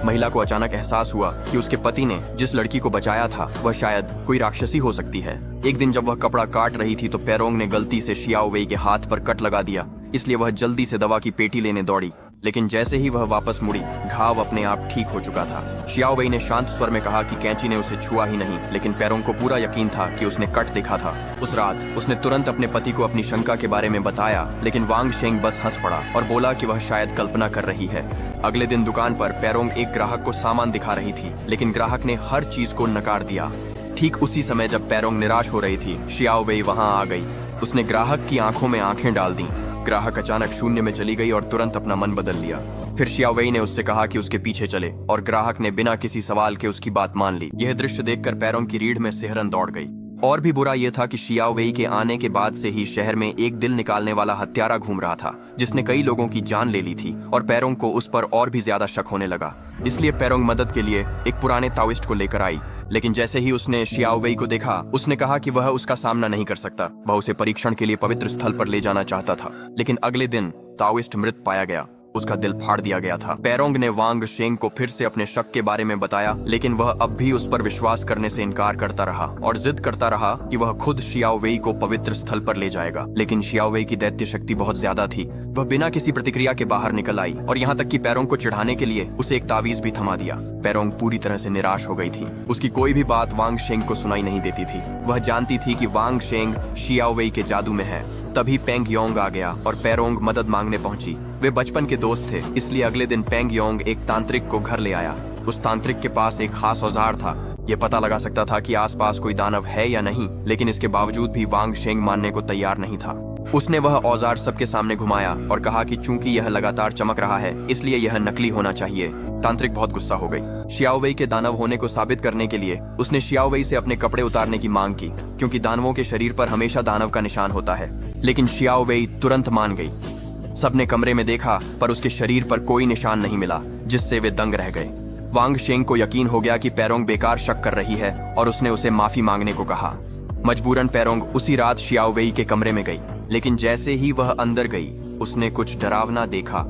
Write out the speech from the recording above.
महिला को अचानक एहसास हुआ कि उसके पति ने जिस लड़की को बचाया था वह शायद कोई राक्षसी हो सकती है। एक दिन जब वह कपड़ा काट रही थी तो पेरोंग ने गलती से शियाओ वेई के हाथ पर कट लगा दिया, इसलिए वह जल्दी से दवा की पेटी लेने दौड़ी। लेकिन जैसे ही वह वापस मुड़ी, घाव अपने आप ठीक हो चुका था। शियाओ वेई ने शांत स्वर में कहा कि कैंची ने उसे छुआ ही नहीं, लेकिन पेरोंग को पूरा यकीन था कि उसने कट देखा था। उस रात उसने तुरंत अपने पति को अपनी शंका के बारे में बताया, लेकिन वांग शेंग बस हंस पड़ा और बोला कि वह शायद कल्पना कर रही है। अगले दिन दुकान पर पेरोंग एक ग्राहक को सामान दिखा रही थी, लेकिन ग्राहक ने हर चीज को नकार दिया। ठीक उसी समय जब पेरोंग निराश हो रही थी, शियाओ वेई वहां आ गई। उसने ग्राहक की आंखों में आंखें डाल दी। ग्राहक अचानक शून्य में चली गई और तुरंत अपना मन बदल लिया। फिर शियाओ वेई ने उससे कहा कि उसके पीछे चले और ग्राहक ने बिना किसी सवाल के उसकी बात मान ली। यह दृश्य देखकर पेरोंग की रीढ़ में सिहरन दौड़ गई। और भी बुरा यह था कि शियाओ वेई के आने के बाद से ही शहर में एक दिल निकालने वाला हत्यारा घूम रहा था, जिसने कई लोगों की जान ले ली थी और पेरोंग को उस पर और भी ज्यादा शक होने लगा। इसलिए पेरोंग मदद के लिए एक पुराने ताओइस्ट को लेकर आई। लेकिन जैसे ही उसने शियाओ वेई को देखा, उसने कहा कि वह उसका सामना नहीं कर सकता। वह उसे परीक्षण के लिए पवित्र स्थल पर ले जाना चाहता था। लेकिन अगले दिन ताओइस्ट मृत पाया गया। उसका दिल फाड़ दिया गया था। पेरोंग ने वांग शेंग को फिर से अपने शक के बारे में बताया, लेकिन वह अब भी उस पर विश्वास करने से इनकार करता रहा और जिद करता रहा कि वह खुद शियाओ वेई को पवित्र स्थल पर ले जाएगा। लेकिन शियाओ वेई की दैत्य शक्ति बहुत ज्यादा थी। वह बिना किसी प्रतिक्रिया के बाहर निकल आई और यहाँ तक कि पेरोंग को चिढ़ाने के लिए उसे एक तावीज भी थमा दिया। पेरोंग पूरी तरह से निराश हो गई थी। उसकी कोई भी बात वांग शेंग को सुनाई नहीं देती थी। वह जानती थी कि वांग शेंग शियाओ वेई के जादू में है। तभी पेंग योंग आ गया और पेरोंग मदद मांगने पहुंची। वे बचपन के दोस्त थे, इसलिए अगले दिन पेंग योंग एक तांत्रिक को घर ले आया। उस तांत्रिक के पास एक खास औजार था। ये पता लगा सकता था कि आसपास कोई दानव है या नहीं, लेकिन इसके बावजूद भी वांग शेंग मानने को तैयार नहीं था। उसने वह औजार सबके सामने घुमाया और कहा कि चूंकि यह लगातार चमक रहा है, इसलिए यह नकली होना चाहिए। तांत्रिक बहुत गुस्सा हो गई। शियाओ वेई के दानव होने को साबित करने के लिए उसने शियाओ वेई से अपने कपड़े उतारने की मांग की, क्योंकि दानवों के शरीर पर हमेशा दानव का निशान होता है। लेकिन शियाओ वेई तुरंत मान गई। सबने कमरे में देखा, पर उसके शरीर पर कोई निशान नहीं मिला, जिससे वे दंग रह गए। वांग शेंग को यकीन हो गया कि पेरोंग बेकार शक कर रही है और उसने उसे माफी मांगने को कहा। मजबूरन पेरोंग उसी रात शियाओ वेई के कमरे में गई, लेकिन जैसे ही वह अंदर गई, उसने कुछ डरावना देखा।